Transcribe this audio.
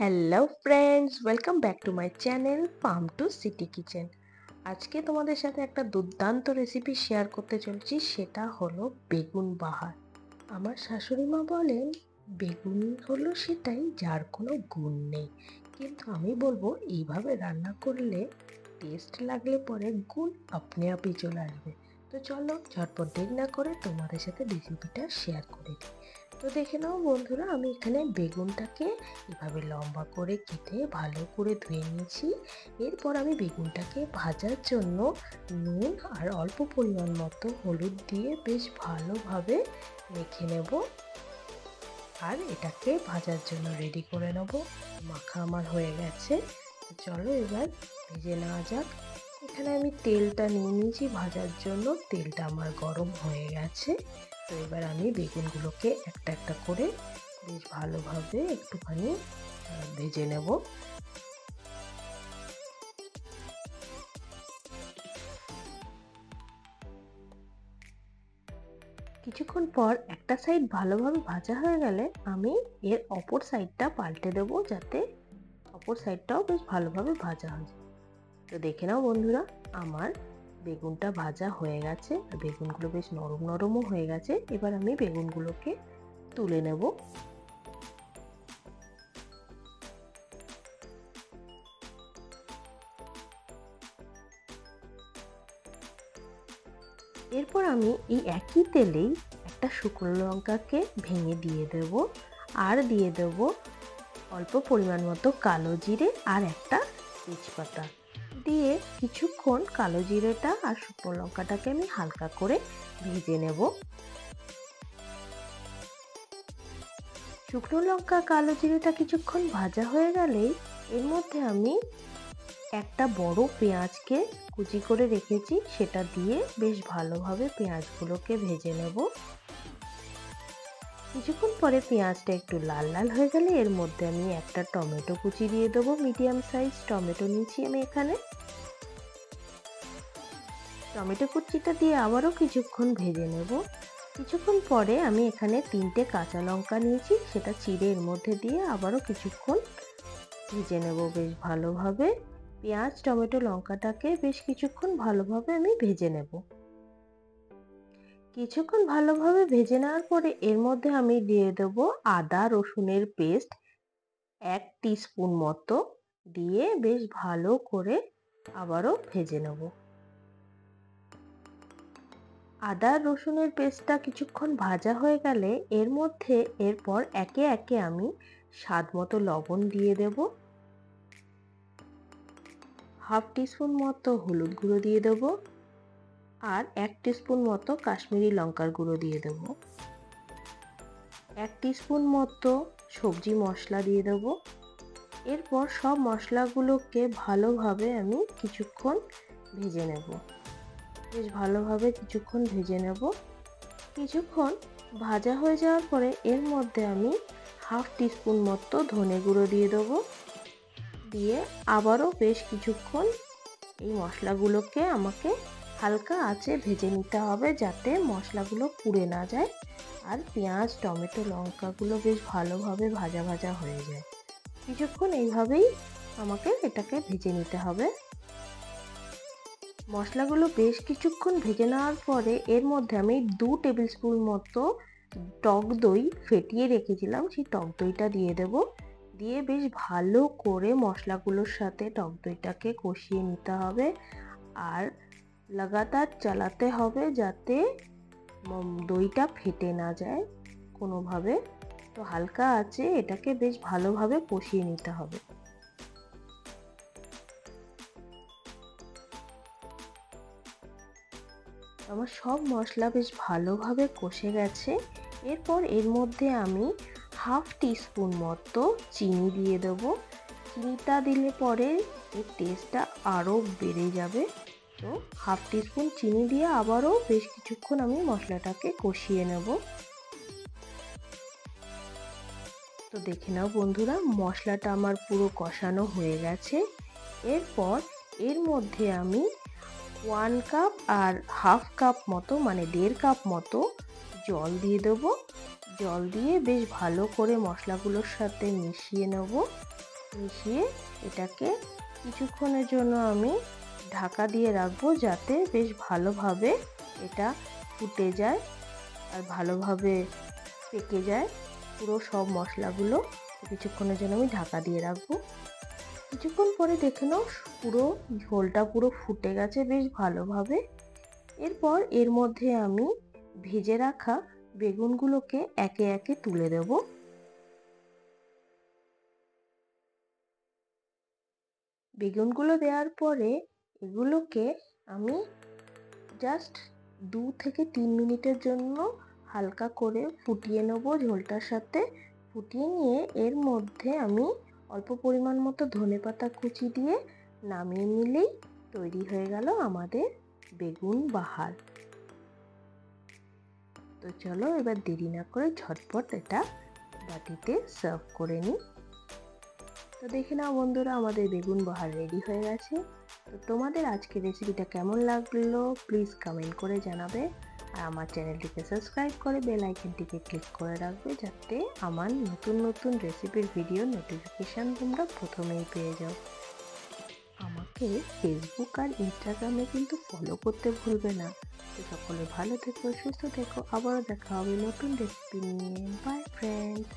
Hello friends, welcome back to my channel Farm to City Kitchen. আজকে তোমাদের সাথে একটা দুর্দান্ত রেসিপি শেয়ার করতে চলছি, সেটা হলো বেগুন বাহার। আমার শাশুড়ি মা বলেন বেগুন হলো সেটাই যার কোনো গুণ নেই, কিন্তু আমি বলবো এইভাবে রান্না করলে টেস্ট লাগলে পরে গুণ আপনি আপনি চলে আসবে। তো চলো ঝটপট দেরি না করে তোমাদের সাথে রেসিপিটা শেয়ার করে দিই। তো দেখে নাও বন্ধুরা, আমি এখানে বেগুনটাকে এভাবে লম্বা করে কেটে ভালো করে ধুয়ে নিয়েছি। এরপর আমি বেগুনটাকে ভাজার জন্য নুন আর অল্প পরিমাণ মতো হলুদ দিয়ে বেশ ভালোভাবে মেখে নেব আর এটাকে ভাজার জন্য রেডি করে নেব। মাখা আমার হয়ে গেছে, চলো এবার ভেজে নেওয়া যাক। এখানে আমি তেলটা নিয়ে নিয়েছি ভাজার জন্য, তেলটা আমার গরম হয়ে গেছে। তো এবার আমি বেগুনগুলোকে একটা একটা করে বেশ ভালোভাবে একটুখানি ভেজে নেব। কিছুক্ষণ পর একটা সাইড ভালোভাবে ভাজা হয়ে গেলে আমি এর অপর সাইডটা পাল্টে দেব, যাতে অপর সাইডটাও বেশ ভালোভাবে ভাজা হয়ে যায়। তো দেখে নাও বন্ধুরা, আমার বেগুনটা ভাজা হয়ে গেছে আর বেগুনগুলো বেশ নরম নরমও হয়ে গেছে। এবার আমি বেগুনগুলোকে তুলে নেব। এরপর আমি এই একই তেলেই একটা শুকনো লঙ্কাকে ভেঙে দিয়ে দেব, আর দিয়ে দেব অল্প পরিমাণ মতো কালো জিরে আর একটা তেজপাতা দিয়ে কিছুক্ষণ কালো জিরেটা আর শুকনো লঙ্কাটাকে আমি হালকা করে ভেজে নেব। শুকনো লঙ্কা কালো জিরেটা কিছুক্ষণ ভাজা হয়ে গেলেই এর মধ্যে আমি একটা বড় পেঁয়াজকে কুচি করে রেখেছি, সেটা দিয়ে বেশ ভালোভাবে পেঁয়াজগুলোকে ভেজে নেব। কিছুক্ষণ পরে পেঁয়াজটা একটু লাল লাল হয়ে গেলে এর মধ্যে আমি একটা টমেটো কুচি দিয়ে দেবো। মিডিয়াম সাইজ টমেটো নিয়েছি আমি এখানে। টমেটো কুচিটা দিয়ে আবারও কিছুক্ষণ ভেজে নেব। কিছুক্ষণ পরে আমি এখানে 3টে কাঁচা লঙ্কা নিয়েছি, সেটা চিড়ে এর মধ্যে দিয়ে আবারও কিছুক্ষণ ভেজে নেব বেশ ভালোভাবে। পেঁয়াজ টমেটো লঙ্কাটাকে বেশ কিছুক্ষণ ভালোভাবে আমি ভেজে নেব। কিছুক্ষণ ভালোভাবে ভেজে নেওয়ার পরে এর মধ্যে আমি দিয়ে দেব আদা রসুনের পেস্ট 1 টিস্পুন মতো, দিয়ে বেশ ভালো করে আবারও ভেজে নেব। আদা রসুনের পেস্টটা কিছুক্ষণ ভাজা হয়ে গেলে এর মধ্যে এরপর একে একে আমি স্বাদ মতো লবণ দিয়ে দেব, হাফ টিস্পুন মতো হলুদ গুঁড়ো দিয়ে দেব আর 1 টিস্পুন মতো কাশ্মীরি লঙ্কার গুঁড়ো দিয়ে দেব। 1 টিস্পুন মতো সবজি মশলা দিয়ে দেব। এরপর সব মশলাগুলোকে ভালোভাবে আমি কিছুক্ষণ ভেজে নেব। বেশ ভালোভাবে কিছুক্ষণ ভেজে নেব। কিছুক্ষণ ভাজা হয়ে যাওয়ার পরে এর মধ্যে আমি হাফ টিস্পুন মতো ধনে গুঁড়ো দিয়ে দেবো, দিয়ে আবারও বেশ কিছুক্ষণ এই মশলাগুলোকে আমাকে হালকা আঁচে ভেজে নিতে হবে, যাতে মশলাগুলো পুড়ে না যায় আর পেঁয়াজ টমেটো লঙ্কাগুলো বেশ ভালোভাবে ভাজা ভাজা হয়ে যায়। কিছুক্ষণ এইভাবেই আমাকে এটাকে ভেজে নিতে হবে। মশলাগুলো বেশ কিছুক্ষণ ভেজে নেওয়ার পরে এর মধ্যে আমি 2 টেবিল স্পুন মতো টক দই ফেটিয়ে রেখেছিলাম, সেই টক দইটা দিয়ে দেব। দিয়ে বেশ ভালো করে মশলাগুলোর সাথে টক দইটাকে কষিয়ে নিতে হবে আর লাগাতার চালাতে হবে, যাতে দইটা ফেটে না যায় কোনোভাবে। তো হালকা আঁচে এটাকে বেশ ভালোভাবে কষিয়ে নিতে হবে। আমার সব মশলা বেশ ভালোভাবে কষে গেছে। এরপর এর মধ্যে আমি হাফ টিস্পুন মতো চিনি দিয়ে দেবো। চিনিটা দিলে পরে এর টেস্টটা আরও বেড়ে যাবে। তো হাফ টিস্পুন চিনি দিয়ে আবারও বেশ কিছুক্ষণ আমি মশলাটাকে কষিয়ে নেব। তো দেখে নাও বন্ধুরা, মশলাটা আমার পুরো কষানো হয়ে গেছে। এরপর এর মধ্যে আমি 1 কাপ আর হাফ কাপ মতো মানে 1.5 কাপ মতো জল দিয়ে দেবো। জল দিয়ে বেশ ভালো করে মশলাগুলোর সাথে মিশিয়ে নেব মিশিয়ে এটাকে কিছুক্ষণের জন্য আমি ঢাকা দিয়ে রাখবো, যাতে বেশ ভালোভাবে এটা ফুটে যায় আর ভালোভাবে পেকে যায় পুরো সব মশলাগুলো। কিছুক্ষণের জন্য আমি ঢাকা দিয়ে রাখবো। কিছুক্ষণ পরে দেখে নাও পুরো ঝোলটা পুরো ফুটে গেছে বেশ ভালোভাবে। এরপর এর মধ্যে আমি ভেজে রাখা বেগুনগুলোকে একে একে তুলে দেব। বেগুনগুলো দেওয়ার পরে এগুলোকে আমি জাস্ট 2 থেকে 3 মিনিটের জন্য হালকা করে ফুটিয়ে নেব ঝোলটার সাথে। ফুটিয়ে নিয়ে এর মধ্যে আমি অল্প পরিমাণ মতো ধনেপাতা কুচি দিয়ে নামিয়ে নিলেই তৈরি হয়ে গেল আমাদের বেগুন বাহার। তো চলো এবার দেরি না করে ঝটপট এটা বাটিতে সার্ভ করে নিই। তো দেখে নাও বন্ধুরা, আমাদের বেগুন বাহার রেডি হয়ে গেছে। তো তোমাদের আজকের রেসিপিটা কেমন লাগলো প্লিজ কমেন্ট করে জানাবে। আর আমার চ্যানেলটিকে সাবস্ক্রাইব করে বেল আইকনটিকে ক্লিক করে রাখবে, যাতে আমার নতুন নতুন রেসিপির ভিডিও নোটিফিকেশান তোমরা প্রথমেই পেয়ে যাও। আমাকে ফেসবুক আর ইনস্টাগ্রামে কিন্তু ফলো করতে ভুলবে না। তো সকলে ভালো থেকো, সুস্থ থেকো, আবারও দেখা হবে নতুন রেসিপি নিয়ে। By friends.